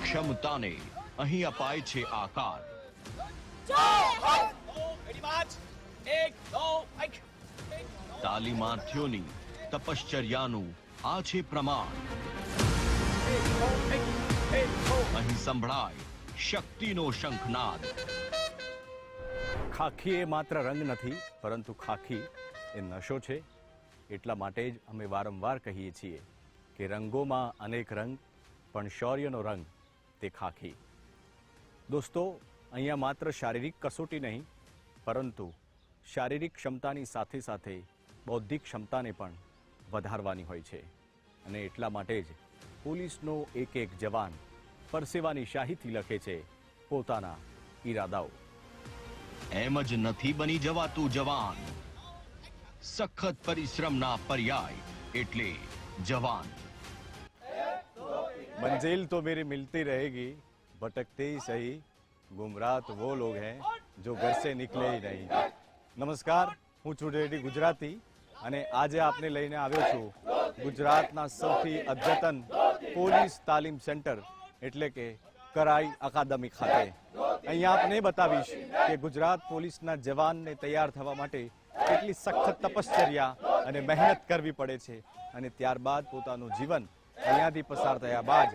ક્ષમતાને અહીં અપાય છે આકાર. તાલીમાર્થીઓની તપશ્ચર્યાનું આ છે પ્રમાણ. અહીં સંભળાય શક્તિનો શંખનાદ. ખાખી એ માત્ર રંગ નથી, પરંતુ ખાખી એ નશો છે. એટલા માટે જ અમે વારંવાર કહીએ છીએ કે રંગોમાં અનેક રંગ, પણ શૌર્યનો રંગ તે ખાખી. દોસ્તો, અહીંયા માત્ર શારીરિક કસોટી નહીં, પરંતુ શારીરિક ક્ષમતાની સાથે સાથે બૌદ્ધિક ક્ષમતાને પણ વધારવાની હોય છે. અને એટલા માટે જ પોલીસનો એક એક જવાન પરસેવાની શાહીથી લખે છે પોતાના ઈરાદાઓ. એમ જ નથી બની જવાતું જવાન. સખત પરિશ્રમના પર્યાય એટલે જવાન. मंजिल तो मेरी मिलती रहेगी, भटकते ही सही, गुमराह तो वो लोग हैं जो घर से निकले ही नहीं. નમસ્કાર, હું છું રેડી ગુજરાતી અને આજે આપને લઈને આવ્યો છું ગુજરાતના સૌથી અદ્યતન પોલીસ તાલીમ સેન્ટર એટલે કે કરાઈ અકાદમી ખાતે. અહીંયા આપને બતાવીશ કે ગુજરાત પોલીસના જવાનને તૈયાર થવા માટે કેટલી સખત તપશ્ચર્યા અને મહેનત કરવી પડે છે અને ત્યારબાદ પોતાનું જીવન અહીંયાથી પસાર થયા બાદ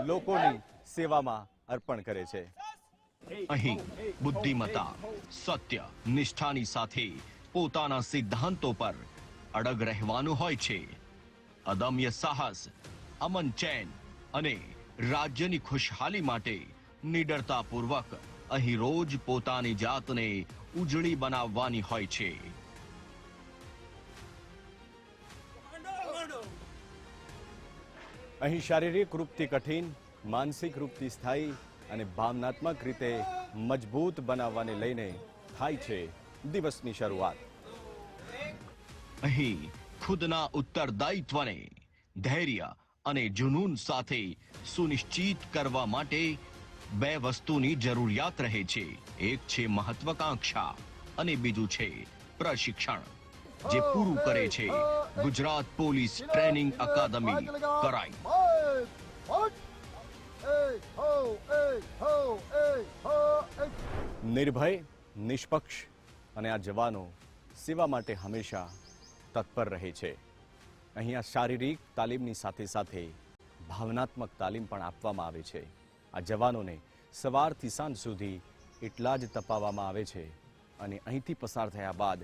લોકોની સેવામાં અર્પણ કરે છે. અહીં બુદ્ધિમત્તા, સત્ય, નિષ્ઠાની સાથે પોતાના સિદ્ધાંતો પર અડગ રહેવાનું હોય છે. અદમ્ય સાહસ, અમન ચેન અને રાજ્યની ખુશહાલી માટે નિડરતાપૂર્વક અહીં રોજ પોતાની જાતને ઉજળી બનાવવાની હોય છે. અહીં શારીરિક રૂપથી કઠિન, માનસિક રૂપથી સ્થાયી અને ભાવનાત્મક રીતે મજબૂત બનાવવાને લઈને થાય છે દિવસની શરૂઆત. અહીં ખુદના ઉત્તરદાયિત્વને ધૈર્ય અને જુનૂન સાથે સુનિશ્ચિત કરવા માટે બે વસ્તુની જરૂરિયાત રહે છે. એક છે મહત્વાકાંક્ષા અને બીજું છે પ્રશિક્ષણ, જે પૂરું કરે છે ગુજરાત પોલીસ ટ્રેનિંગ અકાદમી કરાઈ. નિર્ભય, નિષ્પક્ષ અને આ જવાનો સેવા માટે હંમેશા તત્પર રહે છે. અહીંયા શારીરિક તાલીમની સાથે સાથે ભાવનાત્મક તાલીમ પણ આપવામાં આવે છે. આ જવાનોને સવારથી સાંજ સુધી એટલા જ તપાવવામાં આવે છે અને અહીંથી પસાર થયા બાદ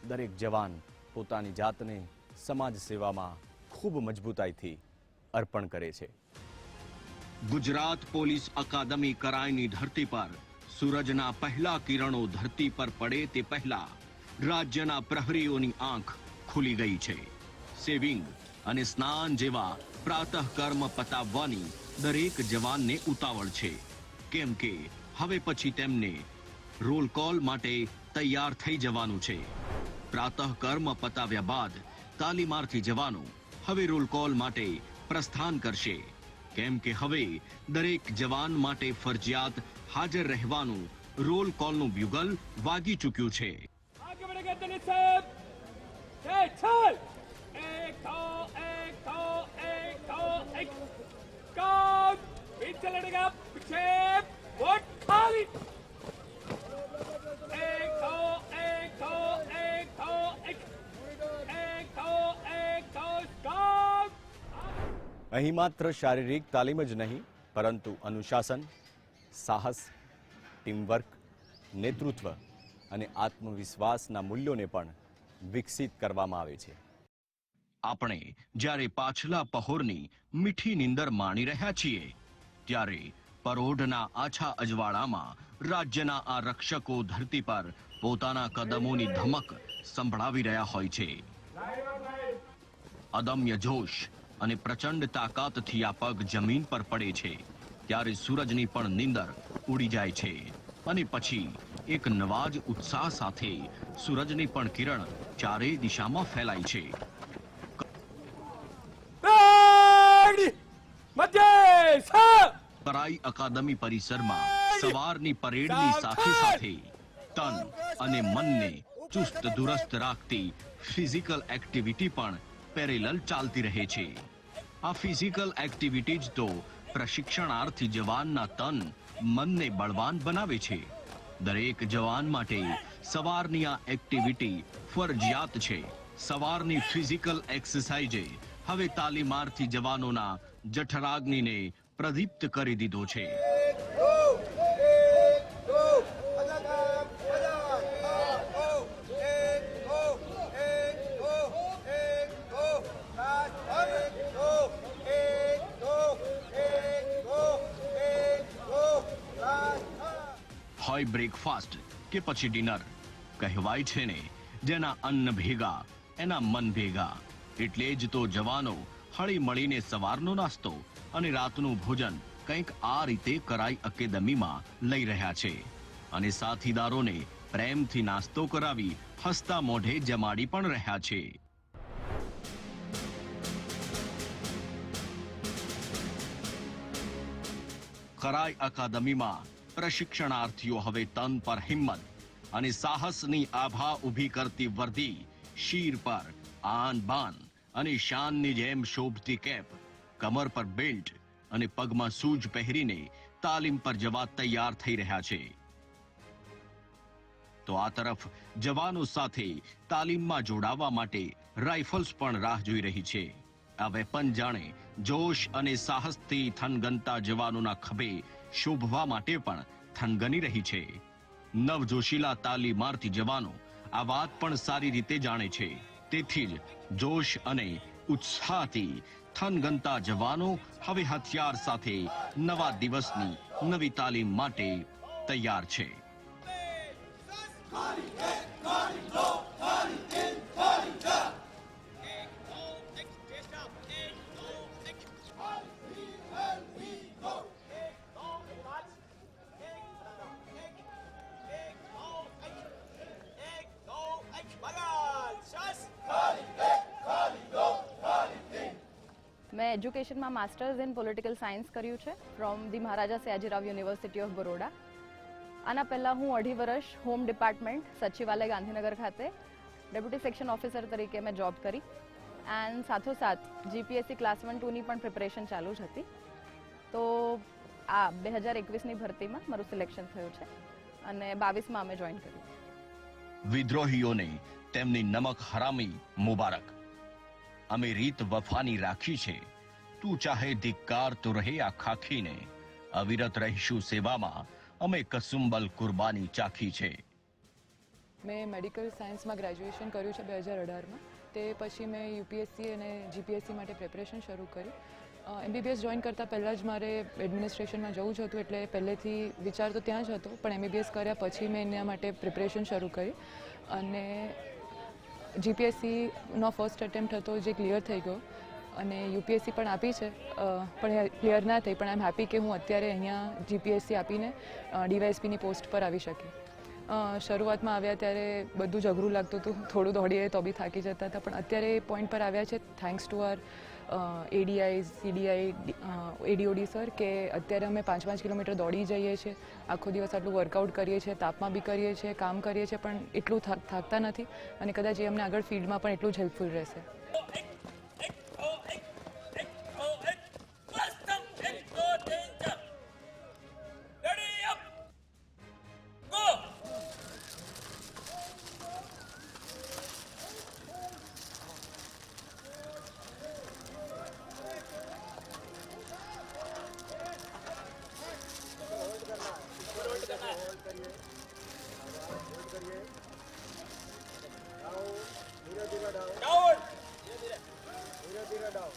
દરેક જવાન પોતાની જાતને સમાજ સેવામાં ખૂબ મજબૂતાઈથી અર્પણ કરે છે. ગુજરાત પોલીસ અકાદમી કરાઈની ધરતી પર સૂરજના પહેલા કિરણો ધરતી પર પડે તે પહેલા રાજ્યના પ્રહરીઓની આંખ ખુલી ગઈ છે. સેવિંગ અને સ્નાન જેવા પ્રાતઃકર્મ પતાવવાની દરેક જવાનને ઉતાવળ છે, કેમ કે હવે પછી તેમને રોલ કોલ માટે તૈયાર થઈ જવાનું છે. પ્રાતઃકર્મ પતાવ્યા બાદ તાલીમાર્થી જવાનો હવે રોલ કોલ માટે પ્રસ્થાન કરશે, કેમ કે હવે દરેક જવાન માટે ફરજિયાત હાજર રહેવાનું રોલ કોલનું બ્યુગલ વાગી ચૂક્યું છે. અહીં માત્ર શારીરિક તાલીમ જ નહીં, પરંતુ અનુશાસન, સાહસ, ટીમવર્ક, નેતૃત્વ અને આત્મવિશ્વાસના મૂલ્યોને પણ વિકસિત કરવામાં આવે છે. આપણે જ્યારે પાછલા પહોરની મીઠી નીંદર માણી રહ્યા છીએ, ત્યારે પરોઢના આછા અજવાળામાં રાજ્યના આ રક્ષકો ધરતી પર પોતાના કદમોની ધમક સંભળાવી રહ્યા હોય છે. અદમ્ય જોશ અને પ્રચંડ તાકાતથી આ પગ જમીન પર પડે છે, ત્યારે સૂરજની પણ નીંદર ઉડી જાય છે અને પછી એક નવા જ ઉત્સાહ સાથે સૂરજની પણ કિરણ ચારે દિશામાં ફેલાય છે. કરાઈ અકાદમી પરિસરમાં સવારની પરેડની સાથે સાથે તન અને મનને ચુસ્ત દુરસ્ત રાખતી ફિઝિકલ એક્ટિવિટી પણ પેરેલલ ચાલતી રહે છે. આ ફિઝિકલ એક્ટિવિટી જ તો પ્રશિક્ષણાર્થી જવાનના તન મનને બળવાન બનાવે છે. દરેક જવાન માટે સવારની આ એક્ટિવિટી ફરજિયાત છે. સવારની ફિઝિકલ એક્સરસાઇઝે હવે તાલીમાર્થી જવાનોના જઠરાગ્નિને પ્રદીપ્ત કરી દીધો છે. હોય બ્રેકફાસ્ટ કે પછી ડિનર, કહેવાય છે ને જેના અન્ન ભેગા એના મન ભેગા. એટલે જ તો જવાનો હળી મળીને સવારનો નાસ્તો અને રાતનું ભોજન કંઈક આ રીતે કરાઈ એકેડમીમાં લઈ રહ્યા છે અને સાથીદારોને પ્રેમથી નાસ્તો કરાવી હસતા મોઢે જમાડી પણ રહ્યા છે. કરાઈ અકાદમીમાં પ્રશિક્ષણાર્થીઓ હવે તન પર હિંમત અને સાહસની આભા ઊભી કરતી વર્દી, શીર પર આન બાન અને શાનની જેમ શોભતી કેપ, કમર પર બેલ્ટ અને પગમાં સૂજ પહેરીને તાલીમ પર જવા તૈયાર થઈ રહ્યા છે. તો આ તરફ જવાનો સાથે તાલીમમાં જોડાવા માટે રાઇફલ્સ પણ રાહ જોઈ રહી છે. આ વેપન જાણે જોશ અને સાહસથી થનગનતા જવાનોના ખભે શોભવા માટે પણ થનગની રહી છે. નવજોશીલા તાલીમાર્થી જવાનો આ વાત પણ સારી રીતે જાણે છે. તેથી જ જોશ અને ઉત્સાહથી થનગનતા જવાનો હવે હથિયાર સાથે નવા દિવસની નવી તાલીમ માટે તૈયાર છે. મેં એજ્યુકેશનમાં માસ્ટર્સ ઇન પોલિટિકલ સાયન્સ કર્યું છે from the Maharaja Sayajirao university of Baroda. આના પહેલાં હું 2.5 વર્ષ હોમ ડિપાર્ટમેન્ટ સચિવાલય ગાંધીનગર ખાતે ડેપ્યુટી સેક્શન ઓફિસર તરીકે મેં જોબ કરી એન્ડ સાથોસાથ જીપીએસસી ક્લાસ 1-2ની પણ પ્રિપરેશન ચાલુ જ હતી. તો આ 2021ની ભરતીમાં મારું સિલેક્શન થયું છે અને 22માં અમે જોઈન કર્યું. વિદ્રોહીઓને તેમની નમક હરામી મુબારક. અમે રીત વફાની રાખી છે. તું ચાહે ધિક્કાર તો રહે આ ખાખીને. અવિરત રહીશું સેવામાં, અમે કસુંબલ કુરબાની ચાખી છે. મેં મેડિકલ સાયન્સમાં ગ્રેજ્યુએશન કર્યું છે 2018માં. તે પછી મેં યુપીએસસી અને જીપીએસસી માટે પ્રિપરેશન શરૂ કરી. એમબીબીએસ જોઈન કરતાં પહેલાં જ મારે એડમિનિસ્ટ્રેશનમાં જવું જ હતું, એટલે પહેલેથી વિચાર તો ત્યાં જ હતો. પણ એમબીબીએસ કર્યા પછી મેં એના માટે પ્રિપરેશન શરૂ કરી અને જીપીએસસીનો ફર્સ્ટ એટેમ્પ્ટ હતો જે ક્લિયર થઈ ગયો અને યુપીએસસી પણ આપી છે પણ ક્લિયર ના થઈ. પણ આઈ એમ હેપી કે હું અત્યારે અહીંયા જીપીએસસી આપીને ડીવાયએસપીની પોસ્ટ પર આવી શકી. શરૂઆતમાં આવ્યા ત્યારે બધું જ અઘરું લાગતું હતું, થોડું દોડીએ તો બી થાકી જતા હતા. પણ અત્યારે એ પોઈન્ટ પર આવ્યા છે thanks to R ADI, સીડીઆઈ, એડીઓડી sir, કે અત્યારે અમે 5-5 કિલોમીટર દોડી જઈએ છીએ, આખો દિવસ આટલું વર્કઆઉટ કરીએ છીએ, તાપમાં બી કરીએ છીએ, કામ કરીએ છીએ, પણ એટલું થાકતા નથી અને કદાચ એ અમને આગળ ફિલ્ડમાં પણ એટલું જ હેલ્પફુલ રહેશે.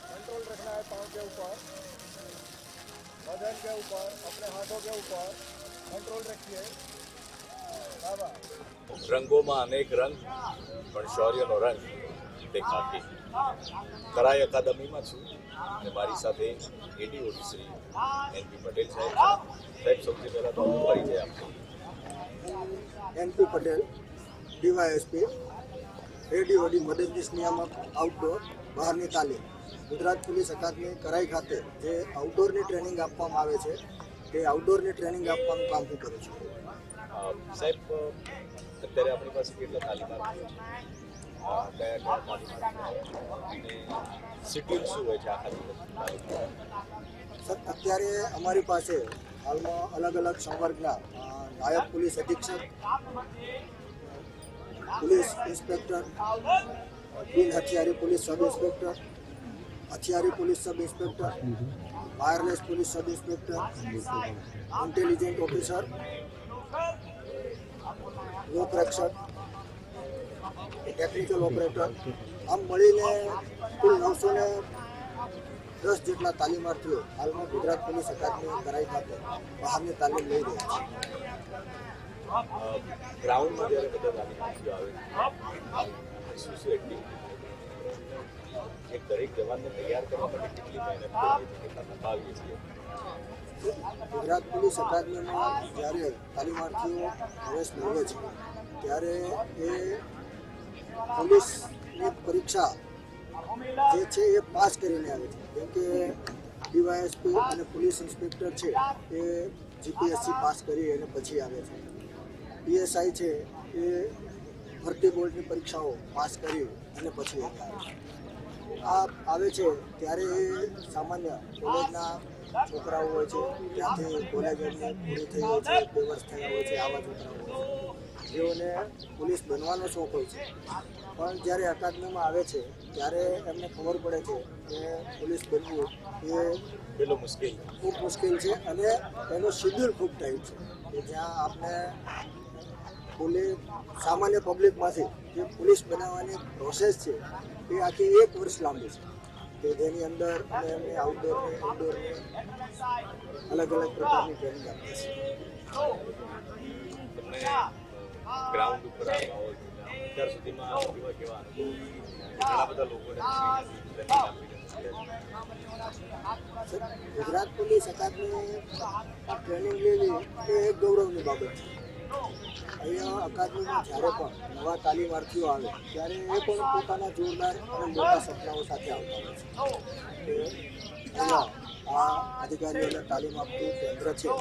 कंट्रोल रखना है पाँव के ऊपर, बदन के ऊपर, अपने हाथों के ऊपर कंट्रोल रखिए. રંગોમાં અનેક રંગ, પણ શૌર્યનો રંગ તે ખાકી. કરાઈ અકાદમીમાં છું અને મારી સાથે એડીઓડી શ્રી એનપી પટેલ સાહેબ. સાહેબ, સૌથી પહેલાં તો પરિચય આપજો. એનપી પટેલ, ડીવાયએસપી, એડીઓડી મદદનીશ નિયામક આઉટડોર બહારની તાલીમ. ગુજરાત પોલીસ અકાદમી કરાઈ ખાતે જે આઉટડોરની ટ્રેનિંગ આપવામાં આવે છે તે આઉટડોરની ટ્રેનિંગ આપવાનું કામ હું કરું છું. સાહેબ, અત્યારે આપણી પાસે કેટલા તાલીમાર્થીઓ છે? કયા તાલીમાર્થીઓ અને શેડ્યુલ શું હોય છે આખા દિવસનું તાલીમ? સર અત્યારે અમારી પાસે હાલમાં અલગ અલગ સંવર્ગના નાયબ પોલીસ અધિક્ષક, પોલીસ ઇન્સ્પેક્ટર, બિન હથિયારી પોલીસ સબ ઇન્સ્પેક્ટર, હથિયારી police sub inspector, wireless police sub inspector, intelligent officer, લોકરક્ષક, ટેકનિકલ ઓપરેટર, આમ મળીને કુલ 910 જેટલા તાલીમાર્થીઓ હાલમાં ગુજરાત પોલીસ અકાદમી કરાઈ ખાતે બહારની તાલીમ લઈ રહ્યા છે. ગ્રાઉન્ડમાં જ્યારે બધા તાલીમાર્થીઓ આવે શું શું એટલી એક દરેક જવાનને તૈયાર કરવા માટે કેટલી મહેનત કરીએ છીએ, કેટલા નભાવીએ છીએ? ગુજરાત પોલીસ અકાદમીમાં જ્યારે તાલીમાર્થીઓ પ્રવેશ મેળવે છે ત્યારે એ પોલીસની પરીક્ષા જે છે એ પાસ કરીને આવે છે. કેમ કે ડીવાયએસપી અને પોલીસ ઇન્સ્પેક્ટર છે એ જીપીએસસી પાસ કરી અને પછી આવે છે. પીએસઆઈ છે એ ભરતી બોર્ડની પરીક્ષાઓ પાસ કરી અને પછી આવે છે. ત્યારે એ સામાન્ય કોલેજના છોકરાઓ હોય છે, ત્યાંથી કોલેજ એમને પૂરી થઈ હોય છે, 2 વર્ષ થયા હોય છે, આવા છોકરાઓ હોય છે જેઓને પોલીસ બનવાનો શોખ હોય છે. પણ જ્યારે અકાદમીમાં આવે છે ત્યારે એમને ખબર પડે છે કે પોલીસ બનવું એ પેલો મુશ્કેલ ખૂબ મુશ્કેલ છે અને એનો શેડ્યુલ ખૂબ ટાઈટ છે કે જ્યાં આપણે સામાન્ય પબ્લિકમાંથી જે પોલીસ બનાવવાની પ્રોસેસ છે એ આખી 1 વર્ષ લાંબી છે કે જેની અંદર અમે એમને આઉટડોરની ઇન્ડોરની અલગ અલગ પ્રકારની ટ્રેનિંગ આપીએ છીએ. તમને ગ્રાઉન્ડ ઉપર આવ્યા હોય અત્યાર સુધીમાં કેવા કેવા અનુભવ? ઘણા બધા લોકોને ટ્રેનિંગ આપીને ગુજરાત પોલીસ અકાદમી ટ્રેનિંગ લેવી એ એક ગૌરવની બાબત છે. અહીંયા અકાદમીમાં જ્યારે પણ નવા તાલીમાર્થીઓ આવે ત્યારે એ પણ પોતાના જોરદાર અને મોટા સપનાઓ સાથે આવતા હોય છે. અહીંયા આ અધિકારીઓને તાલીમ આપતું કેન્દ્ર છે, તો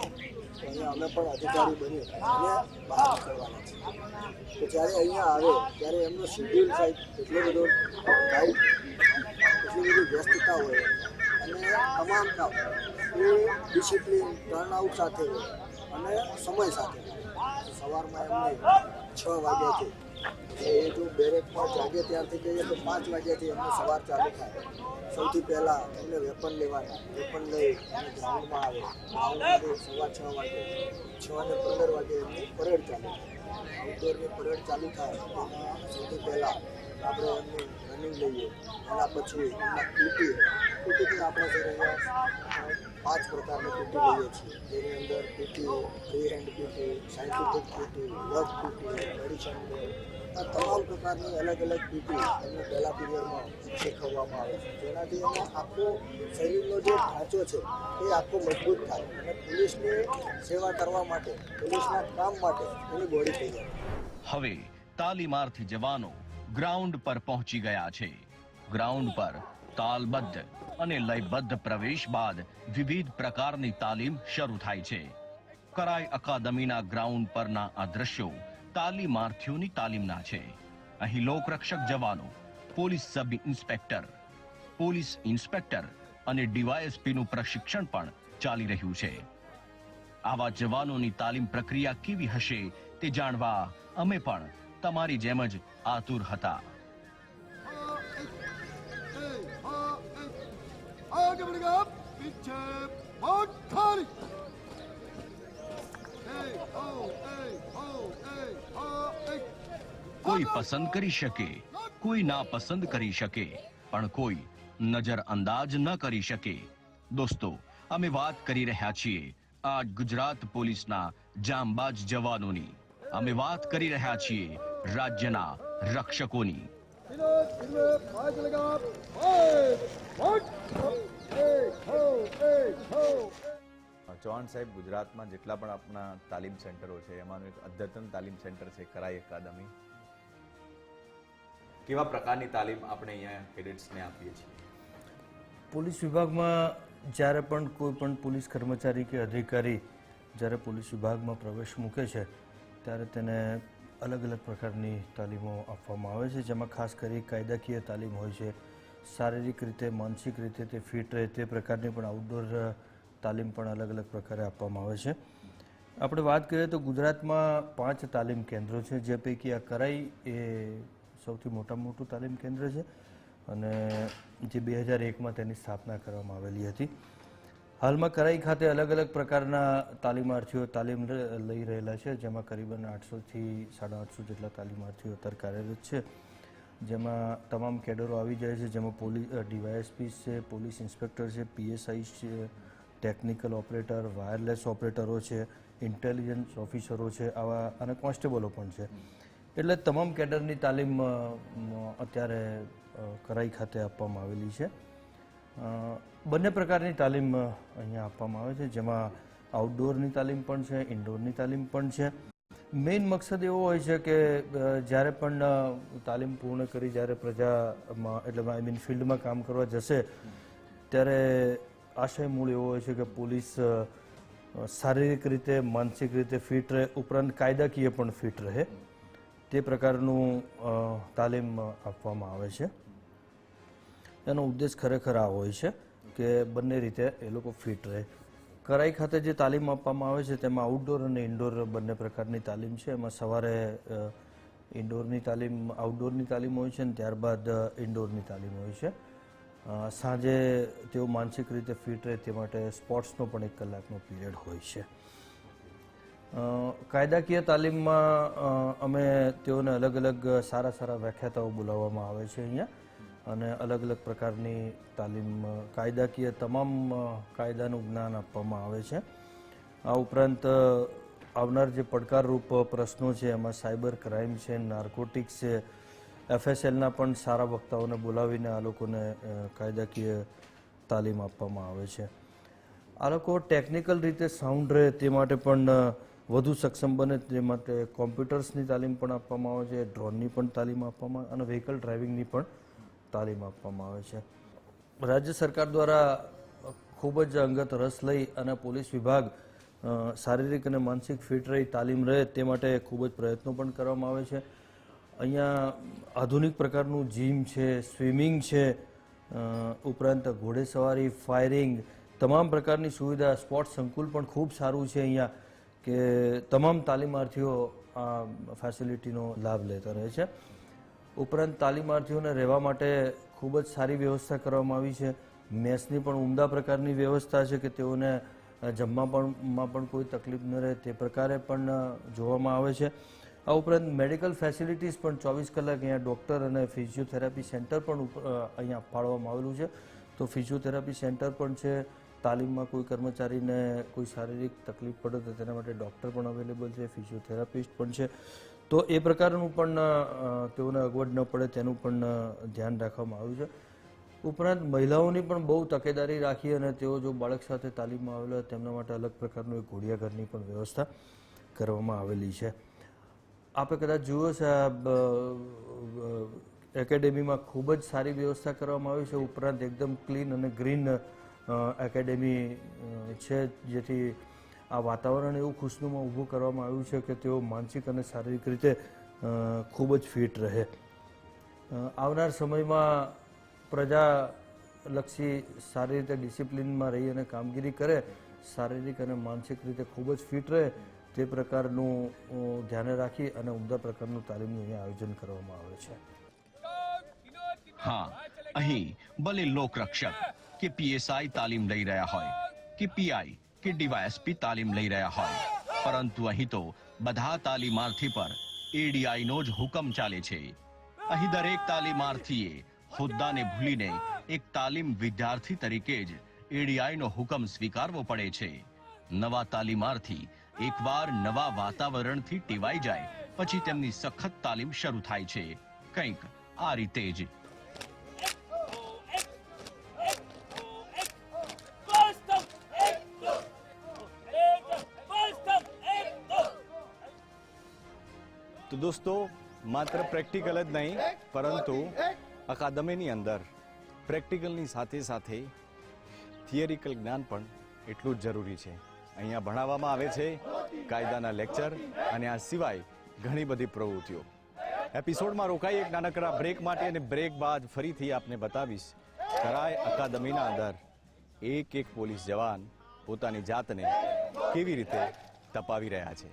અહીંયા અમે પણ અધિકારી બની અને બહાર નીકળવાના છીએ. તો જ્યારે અહીંયા આવે ત્યારે એમનો શેડ્યુલ સાહેબ એટલો બધો ટાઈટ, એટલી બધી વ્યસ્તતા હોય અને તમામ કામ એ ડિસિપ્લિન ટર્નઆઉટ સાથે હોય અને સમય સાથે હોય. સવારમાં એમને 6 વાગ્યાથી એ જો બેરેકમાં જાગે ત્યારથી કહીએ તો 5 વાગ્યાથી એમને સવાર ચાલુ થાય. સૌથી પહેલાં એમને વેપન લેવાના, વેપન લઈ અને ગ્રાઉન્ડમાં આવે. ગ્રાઉન્ડમાંથી સવા 6 વાગે, 6:15 વાગે એમની પરેડ ચાલુ થાય. આઉટડોરની પરેડ ચાલુ થાય એમાં સૌથી પહેલાં આપણે એમની રનિંગ લઈએ. એના પછી એમના પીટી આપણે સર અહીંયા 5 પ્રકારની પીટી લઈએ છીએ, જેની અંદર PT, free hand PT, scientific PT, work PT, medicine day, આ તમામ પ્રકારની અલગ અલગ પીટી એમને પહેલા પીરિયડમાં શીખવવામાં આવે છે, જેનાથી એનો આખો શરીરનો જે ઢાંચો છે એ આખો મજબૂત થાય અને પોલીસની સેવા કરવા માટે, પોલીસના કામ માટે એની બોડી થઈ જાય. હવે તાલીમાર્થી જવાનો ગ્રાઉન્ડ પર પહોંચી ગયા છે. ગ્રાઉન્ડ પર તાલબદ્ધ અને લયબદ્ધ પ્રવેશ બાદ વિવિધ પ્રકારની તાલીમ શરૂ થાય છે. કરાઈ અકાદમીના ગ્રાઉન્ડ પરના આ દ્રશ્યો તાલીમાર્થીઓની તાલીમના છે. અહીં લોકરક્ષક જવાનો, police sub inspector, police inspector અને ડીવાયએસપીનું પ્રશિક્ષણ પણ ચાલી રહ્યું છે. આવા જવાનોની તાલીમ પ્રક્રિયા કેવી હશે તે જાણવા અમે પણ તમારી જેમ જ આતુર હતા. કોઈ પસંદ કરી શકે, કોઈ નાપસંદ કરી શકે, પણ કોઈ નજર અંદાજ ન કરી શકે. દોસ્તો, અમે વાત કરી રહ્યા છીએ આજ ગુજરાત પોલીસના જાંબાજ જવાનોની. અમે વાત કરી રહ્યા છીએ રાજ્યના રક્ષકોની. ચૌહાણ સાહેબ, ગુજરાતમાં જેટલા પણ આપણા તાલીમ સેન્ટરો છે એમાંનું એક અદ્યતન તાલીમ સેન્ટર છે કરાઈ અકાદમી. કેવા પ્રકારની તાલીમ આપણે અહીંયા કેડેટ્સને આપીએ છીએ? પોલીસ વિભાગમાં જ્યારે પણ કોઈ પણ પોલીસ કર્મચારી કે અધિકારી જ્યારે પોલીસ વિભાગમાં પ્રવેશ મૂકે છે ત્યારે તેને અલગ અલગ પ્રકારની તાલીમો આપવામાં આવે છે, જેમાં ખાસ કરી કાયદાકીય તાલીમ હોય છે, શારીરિક રીતે માનસિક રીતે તે ફિટ રહે તે પ્રકારની પણ આઉટડોર તાલીમ પણ અલગ અલગ પ્રકારે આપવામાં આવે છે. આપણે વાત કરીએ તો ગુજરાતમાં 5 તાલીમ કેન્દ્રો છે, જે પૈકી આ કરાઈ એ સૌથી મોટું તાલીમ કેન્દ્ર છે અને જે 2001માં તેની સ્થાપના કરવામાં આવેલી હતી. હાલમાં કરાઈ ખાતે અલગ અલગ પ્રકારના તાલીમાર્થીઓ તાલીમ લઈ રહેલા છે, જેમાં કરીબન 800 થી 850 જેટલા તાલીમાર્થીઓ અત્યારે કાર્યરત છે, જેમાં તમામ કેડરો આવી જાય છે, જેમાં પોલીસ ડીવાયએસપી છે, પોલીસ ઇન્સ્પેક્ટર છે, પીએસઆઈ છે, ટેકનિકલ ઓપરેટર, વાયરલેસ ઓપરેટરો છે, ઇન્ટેલિજન્સ ઓફિસરો છે, આવા અને કોન્સ્ટેબલો પણ છે. એટલે તમામ કેડરની તાલીમ અત્યારે કરાઈ ખાતે આપવામાં આવેલી છે. બંને પ્રકારની તાલીમ અહીંયા આપવામાં આવે છે, જેમાં આઉટડોરની તાલીમ પણ છે, ઇન્ડોરની તાલીમ પણ છે. મેઇન મકસદ એવો હોય છે કે જ્યારે પણ તાલીમ પૂર્ણ કરી જ્યારે પ્રજામાં એટલે આઈ મીન ફિલ્ડમાં કામ કરવા જશે ત્યારે આશય મૂળ એવો હોય છે કે પોલીસ શારીરિક રીતે માનસિક રીતે ફિટ રહે, ઉપરાંત કાયદાકીય પણ ફિટ રહે, તે પ્રકારનું તાલીમ આપવામાં આવે છે. એનો ઉદ્દેશ ખરેખર આ હોય છે કે બંને રીતે એ લોકો ફિટ રહે. કરાઈ ખાતે જે તાલીમ આપવામાં આવે છે તેમાં આઉટડોર અને ઇન્ડોર બંને પ્રકારની તાલીમ છે. એમાં સવારે આઉટડોરની તાલીમ હોય છે અને ત્યારબાદ ઇન્ડોરની તાલીમ હોય છે. સાંજે તેઓ માનસિક રીતે ફિટ રહે તે માટે સ્પોર્ટ્સનો પણ 1 કલાકનો પીરિયડ હોય છે. કાયદાકીય તાલીમમાં અમે તેઓને અલગ અલગ સારા વ્યાખ્યાતાઓ બોલાવવામાં આવે છે અહીંયા, અને અલગ અલગ પ્રકારની તાલીમ કાયદાકીય તમામ કાયદાનું જ્ઞાન આપવામાં આવે છે. આ ઉપરાંત આવનાર જે પડકારરૂપ પ્રશ્નો છે એમાં સાયબર ક્રાઇમ છે, નાર્કોટિક્સ છે, FSLના પણ સારા વક્તાઓને બોલાવીને આ લોકોને કાયદાકીય તાલીમ આપવામાં આવે છે. આ લોકો ટેકનિકલ રીતે સાઉન્ડ રહે તે માટે પણ વધુ સક્ષમ બને તે માટે કોમ્પ્યુટર્સની તાલીમ પણ આપવામાં આવે છે, ડ્રોનની પણ તાલીમ આપવામાં અને વ્હીકલ ડ્રાઇવિંગની પણ તાલીમ આપવામાં આવે છે. રાજ્ય સરકાર દ્વારા ખૂબ જ અંગત રસ લઈ અને પોલીસ વિભાગ શારીરિક અને માનસિક ફિટ રહી તાલીમ રહે તે માટે ખૂબ જ પ્રયત્નો પણ કરવામાં આવે છે. અહીંયા આધુનિક પ્રકારનું જીમ છે, સ્વિમિંગ છે, ઉપરાંત ઘોડેસવારી, ફાયરિંગ તમામ પ્રકારની સુવિધા, સ્પોર્ટ્સ સંકુલ પણ ખૂબ સારું છે અહીંયા કે તમામ તાલીમાર્થીઓ આ ફેસિલિટીનો લાભ લેતા રહે છે. ઉપરાંત તાલીમાર્થીઓને રહેવા માટે ખૂબ જ સારી વ્યવસ્થા કરવામાં આવી છે. મેસની પણ ઉમદા પ્રકારની વ્યવસ્થા છે કે તેઓને જમવામાં પણ કોઈ તકલીફ ન રહે તે પ્રકારે પણ જોવામાં આવે છે. આ ઉપરાંત મેડિકલ ફેસિલિટીઝ પણ 24 કલાક અહીંયા ડૉક્ટર અને ફિઝિયોથેરાપી સેન્ટર પણ અહીંયા ફાળવવામાં આવેલું છે. તો ફિઝિયોથેરાપી સેન્ટર પણ છે. તાલીમમાં કોઈ કર્મચારીને કોઈ શારીરિક તકલીફ પડે તો તેના માટે ડૉક્ટર પણ અવેલેબલ છે, ફિઝિયોથેરાપિસ્ટ પણ છે. તો એ પ્રકારનું પણ તેઓને અગવડ ન પડે તેનું પણ ધ્યાન રાખવામાં આવ્યું છે. ઉપરાંત મહિલાઓની પણ બહુ તકેદારી રાખી અને તેઓ જો બાળક સાથે તાલીમમાં આવેલા હોય તેમના માટે અલગ પ્રકારનું એક ઘોડિયાઘરની પણ વ્યવસ્થા કરવામાં આવેલી છે. આપણે કદાચ જુઓ છે એકેડેમીમાં ખૂબ જ સારી વ્યવસ્થા કરવામાં આવી છે. ઉપરાંત એકદમ ક્લીન અને ગ્રીન એકેડેમી છે, જેથી આ વાતાવરણ એવું ખુશનુમા ઊભું કરવામાં આવ્યું છે કે તેઓ માનસિક અને શારીરિક રીતે ખૂબ જ ફિટ રહે. આવનાર સમયમાં પ્રજાલક્ષી સારી રીતે ડિસિપ્લિનમાં રહી અને કામગીરી કરે, શારીરિક અને માનસિક રીતે ખૂબ જ ફિટ રહે તે પ્રકારનું ધ્યાને રાખી અને ઉમદા પ્રકારનું તાલીમનું અહીંયા આયોજન કરવામાં આવે છે. હા, અહીં ભલે લોકરક્ષક કે પીએસઆઈ તાલીમ લઈ રહ્યા હોય કે પીઆઈ કે ડીવાયએસપી તાલીમ લઈ રહ્યા હોય, પરંતુ અહીં તો બધા તાલીમાર્થી પર એડીઆઈનો જ હુકમ ચાલે છે. અહીં દરેક તાલીમાર્થીએ હોદ્દાને ભૂલીને એક તાલીમ વિદ્યાર્થી તરીકે જ એડીઆઈનો હુકમ સ્વીકારવો પડે છે. નવા તાલીમાર્થી એકવાર નવા વાતાવરણથી ટેવાઈ જાય પછી તેમની સખત તાલીમ શરૂ થાય છે. કંઈક આ રીતે જ. તો દોસ્તો, માત્ર પ્રેક્ટિકલ જ નહીં પરંતુ અકાદમીની અંદર પ્રેક્ટિકલની સાથે સાથે થિયરિકલ જ્ઞાન પણ એટલું જ જરૂરી છે. અહીંયા ભણાવવામાં આવે છે કાયદાના લેક્ચર અને આ સિવાય ઘણી બધી પ્રવૃત્તિઓ. એપિસોડમાં રોકાઈ એક નાનકડા બ્રેક માટે, અને બ્રેક બાદ ફરીથી આપને બતાવીશ કરાય અકાદમીના અંદર એક પોલીસ જવાન પોતાની જાતને કેવી રીતે તપાવી રહ્યા છે.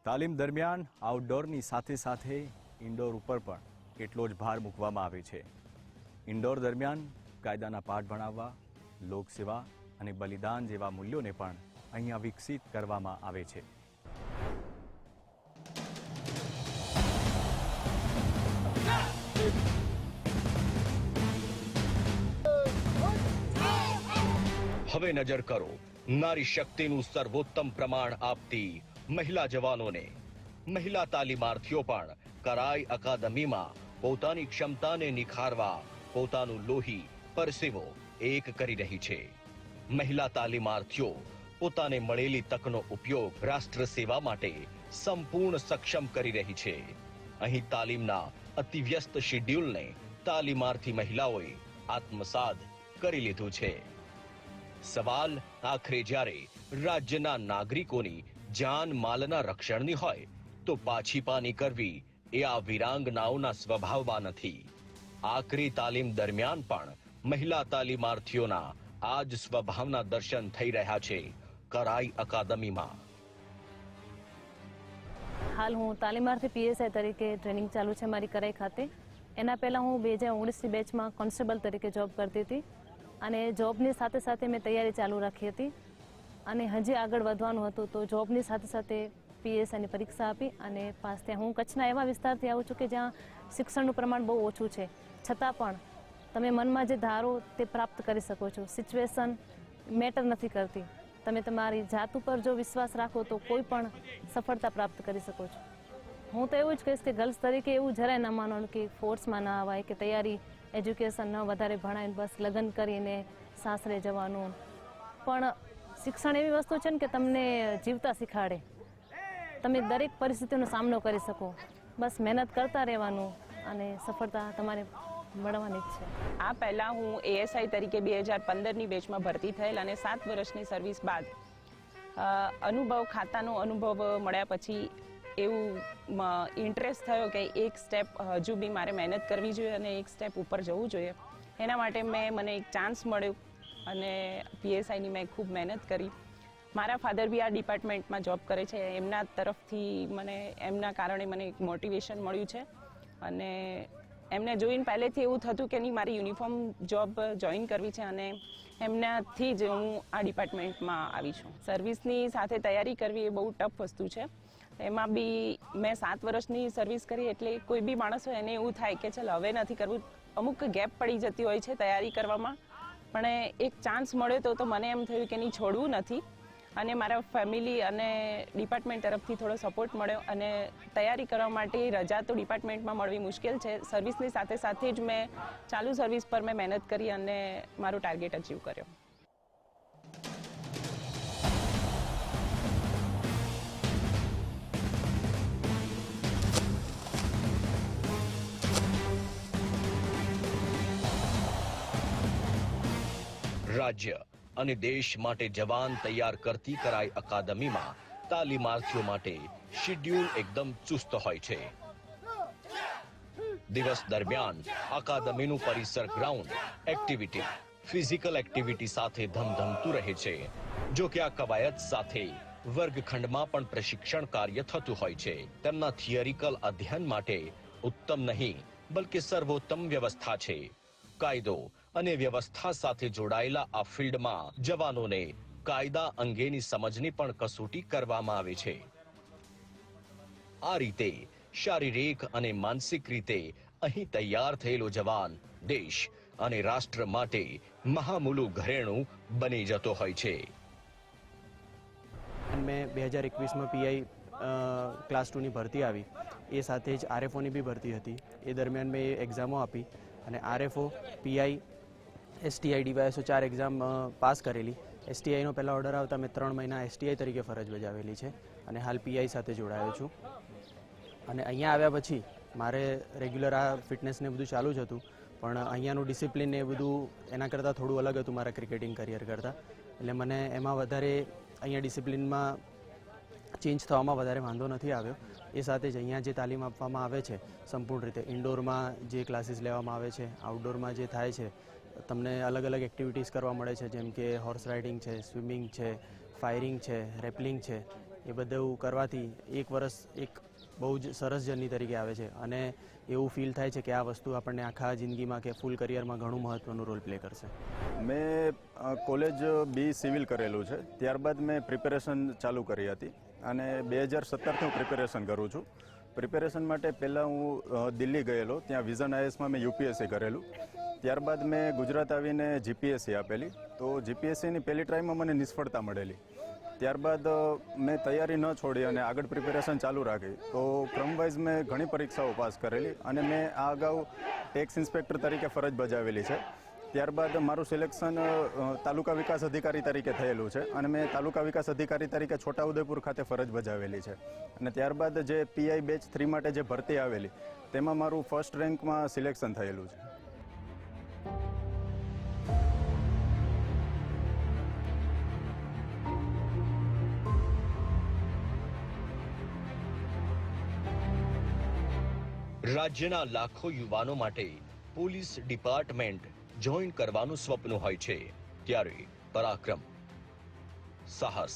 તાલીમ દરમિયાન આઉટડોરની સાથે સાથે ઇન્ડોર ઉપર પણ એટલો જ ભાર મૂકવામાં આવે છે. ઇન્ડોર દરમિયાન કાયદાના પાઠ ભણાવવા, લોકસેવા અને બલિદાન જેવા મૂલ્યોને પણ અહીંયા વિકસિત કરવામાં આવે છે. હવે નજર કરો નારી શક્તિનું સર્વોત્તમ પ્રમાણ આપતી મહિલા જવાનોને. મહિલા તાલીમાર્થીઓ પણ કરાય અકાદમીમાં પોતાની ક્ષમતાને નિખારવા પોતાનું લોહી પરસેવો એક કરી રહી છે. મહિલા તાલીમાર્થીઓ પોતાને મળેલી તકનો ઉપયોગ રાષ્ટ્ર સેવા માટે સંપૂર્ણ સક્ષમ કરી રહી છે. અહીં તાલીમના અતિવ્યસ્ત શેડ્યુલને તાલીમાર્થી મહિલાઓએ આત્મસાત કરી લીધું છે. સવાલ આખરે જ્યારે રાજ્યના નાગરિકોની જાન માલના રક્ષણની હોય તો પાછી પાની કરવી એ આ વીરાંગનાઓના સ્વભાવમાં નથી. આકરી તાલીમ દરમિયાન પણ મહિલા તાલીમાર્થીઓના આ જ સ્વભાવના દર્શન થઈ રહ્યા છે કરાઈ અકાદમીમાં. હાલ હું તાલીમાર્થી પીએસઆઈ તરીકે ટ્રેનિંગ ચાલુ છે મારી કરાઈ ખાતે. એના પહેલાં હું 2019ની બેચમાં કોન્સ્ટેબલ તરીકે જોબ કરતી હતી, અને જોબની સાથે સાથે મેં તૈયારી ચાલુ રાખી હતી, અને હજી આગળ વધવાનું હતું તો જોબની સાથે સાથે પીએસઆઈની પરીક્ષા આપી અને પાસ થયા. હું કચ્છના એવા વિસ્તારથી આવું છું કે જ્યાં શિક્ષણનું પ્રમાણ બહુ ઓછું છે, છતાં પણ તમે મનમાં જે ધારો તે પ્રાપ્ત કરી શકો છો. સિચ્યુએશન મેટર નથી કરતી. તમે તમારી જાત ઉપર જો વિશ્વાસ રાખો તો કોઈ પણ સફળતા પ્રાપ્ત કરી શકો છો. હું તો એવું જ કહીશ કે ગર્લ્સ તરીકે એવું જરાય ન માનવાનું કે ફોર્સમાં ના આવાય કે તૈયારી એજ્યુકેશન ન વધારે ભણાય બસ લગ્ન કરીને સાસરે જવાનું. પણ શિક્ષણ એવી વસ્તુ છે ને કે તમને જીવતા શીખાડે. તમે દરેક પરિસ્થિતિનો સામનો કરી શકો. બસ મહેનત કરતા રહેવાનું અને સફળતા તમારે મળવાની જ છે. આ પહેલાં હું એએસઆઈ તરીકે 2015ની બેચમાં ભરતી થયેલ, અને 7 વર્ષની સર્વિસ બાદ ખાતાનો અનુભવ મળ્યા પછી એવું ઇન્ટરેસ્ટ થયો કે એક સ્ટેપ હજુ બી મારે મહેનત કરવી જોઈએ અને એક સ્ટેપ ઉપર જવું જોઈએ. એના માટે મને એક ચાન્સ મળ્યો અને પીએસઆઈની મેં ખૂબ મહેનત કરી. મારા ફાધર બી આ ડિપાર્ટમેન્ટમાં જોબ કરે છે. એમના તરફથી એમના કારણે મને એક મોટિવેશન મળ્યું છે, અને એમને જોઈને પહેલેથી એવું થતું કે નહીં, મારી યુનિફોર્મ જોબ જોઈન કરવી છે, અને એમનાથી જ હું આ ડિપાર્ટમેન્ટમાં આવી છું. સર્વિસની સાથે તૈયારી કરવી એ બહુ ટફ વસ્તુ છે. એમાં બી મેં 7 વર્ષની સર્વિસ કરી, એટલે કોઈ બી માણસ હોય એને એવું થાય કે ચાલ હવે નથી કરવું. અમુક ગેપ પડી જતી હોય છે તૈયારી કરવામાં, પણ એક ચાન્સ મળ્યો તો મને એમ થયું કે નહીં, છોડવું નથી. અને મારા ફેમિલી અને ડિપાર્ટમેન્ટ તરફથી થોડો સપોર્ટ મળ્યો, અને તૈયારી કરવા માટે રજા તો ડિપાર્ટમેન્ટમાં મળવી મુશ્કેલ છે. સર્વિસની સાથે સાથે જ મેં ચાલુ સર્વિસ પર મેં મહેનત કરી અને મારું ટાર્ગેટ અચીવ કર્યો. રાજ્ય અને દેશ માટે જવાન તૈયાર કરતી કરાઈ અકાદમીમાં તાલીમાર્થીઓ માટે શેડ્યુલ એકદમ ચુસ્ત હોય છે. દિવસ દરમિયાન અકાદમીનું પરિસર ગ્રાઉન્ડ એક્ટિવિટી, ફિઝિકલ એક્ટિવિટી સાથે ધમધમતું રહે છે. જો કે આ કવાયત સાથે વર્ગખંડમાં પણ પ્રશિક્ષણ કાર્ય થતું હોય છે. તેમના થિયરિકલ અધ્યયન માટે ઉત્તમ નહીં બલકે સર્વોત્તમ વ્યવસ્થા છે. કાયદો અને વ્યવસ્થા સાથે જોડાયેલા આ ફિલ્ડમાં જવાનોને કાયદા અંગેની સમજની પણ કસોટી કરવામાં આવે છે. આ રીતે શારીરિક અને માનસિક રીતે અહીં તૈયાર થયેલો જવાન દેશ અને રાષ્ટ્ર માટે મહામૂલું ઘરેણું બની જતો હોય છે. મેં 2021માં પીઆઈ ક્લાસ 2ની ભરતી આવી, એ સાથે જ આરએફઓની બી ભરતી હતી. એ દરમિયાન મેં એક્ઝામો આપી અને RFO, PI, STI, DYSO 4 exam pass કરેલી. એસટીઆઈનો પહેલાં ઓર્ડર આવતા મેં 3 મહિના એસટીઆઈ તરીકે ફરજ બજાવેલી છે, અને હાલ પીઆઈ સાથે જોડાયો છું. અને અહીંયા આવ્યા પછી મારે રેગ્યુલર આ ફિટનેસને બધું ચાલુ જ હતું, પણ અહીંયાનું ડિસિપ્લિન એ બધું એના કરતાં થોડું અલગ હતું મારા ક્રિકેટિંગ કરિયર કરતાં. એટલે મને એમાં વધારે અહીંયા ડિસિપ્લિનમાં ચેન્જ થવામાં વધારે વાંધો નથી આવ્યો. એ સાથે જ અહીંયા જે તાલીમ આપવામાં આવે છે સંપૂર્ણ રીતે ઇન્ડોરમાં જે ક્લાસીસ લેવામાં આવે છે, આઉટડોરમાં જે થાય છે, તમને અલગ અલગ એક્ટિવિટીઝ કરવા મળે છે, જેમ કે હોર્સ રાઇડિંગ છે, સ્વિમિંગ છે, ફાયરિંગ છે, રેપલિંગ છે. એ બધું કરવાથી એક વર્ષ એક બહુ જ સરસ જર્ની તરીકે આવે છે અને એવું ફીલ થાય છે કે આ વસ્તુ આપણને આખા જિંદગીમાં કે ફૂલ કરિયરમાં ઘણું મહત્ત્વનું રોલ પ્લે કરશે. મેં કોલેજ બી સિવિલ કરેલું છે, ત્યારબાદ મેં પ્રિપેરેશન ચાલુ કરી હતી અને 2017થી હું પ્રિપેરેશન કરું છું. પ્રિપેરેશન માટે પહેલાં હું દિલ્હી ગયેલો, ત્યાં વિઝન આઈએસમાં મેં યુપીએસસી કરેલું. ત્યારબાદ મેં ગુજરાત આવીને જીપીએસસી આપેલી. તો જીપીએસસીની પહેલી ટ્રાયમાં મને નિષ્ફળતા મળેલી. ત્યારબાદ મેં તૈયારી ન છોડી અને આગળ પ્રિપેરેશન ચાલુ રાખી. તો ક્રમવાઇઝ મેં ઘણી પરીક્ષાઓ પાસ કરેલી અને મેં આ અગાઉ ટેક્સ ઇન્સ્પેક્ટર તરીકે ફરજ બજાવેલી છે. ત્યારબાદ મારું સિલેક્શન તાલુકા વિકાસ અધિકારી તરીકે થયેલું છે અને મેં તાલુકા વિકાસ અધિકારી તરીકે છોટાઉદેપુર ખાતે ફરજ બજાવેલી છે. અને ત્યારબાદ જે પીઆઈ બેચ 3 માટે જે ભરતી આવેલી તેમાં મારું ફર્સ્ટ રેન્કમાં સિલેક્શન થયેલું છે. રાજ્યના લાખો યુવાનો માટે પોલીસ ડિપાર્ટમેન્ટ જોઈન કરવાનું સ્વપ્ન હોય છે, ત્યારે પરાક્રમ, સાહસ,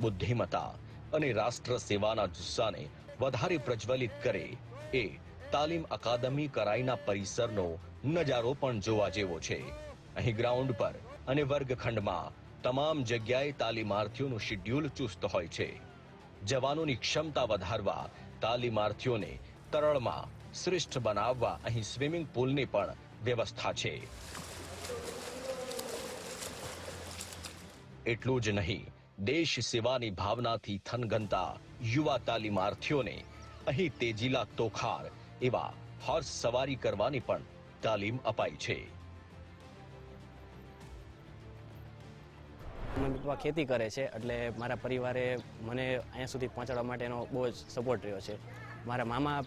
બુદ્ધિમત્તા અને રાષ્ટ્ર સેવાના જુસ્સાને વધારે પ્રજ્વલિત કરે એ તાલીમ અકાદમી કરાઈના પરિસરનો નજારો પણ જોવા જેવો છે. અહીં ગ્રાઉન્ડ પર અને વર્ગખંડમાં તમામ જગ્યાએ તાલીમાર્થીઓનું શિડ્યુલ ચુસ્ત હોય છે. જવાનોની ક્ષમતા વધારવા, તાલીમાર્થીઓને તરળમાં શ્રેષ્ઠ બનાવવા અહીં સ્વિમિંગ પુલની પણ વ્યવસ્થા છે. એટલું જ નહીં, દેશ સેવાની ભાવનાથી થનગનતા યુવા તાલીમાર્થીઓને અહીં તેજીલા તોખાર એવા હોર્સ સવારી કરવાની પણ તાલીમ અપાય છે. મમ્મી પપ્પા ખેતી કરે છે, એટલે મારા પરિવારે મને અહીંયા સુધી પહોંચાડવા માટેનો બહુ જ સપોર્ટ રહ્યો છે. મારા મામા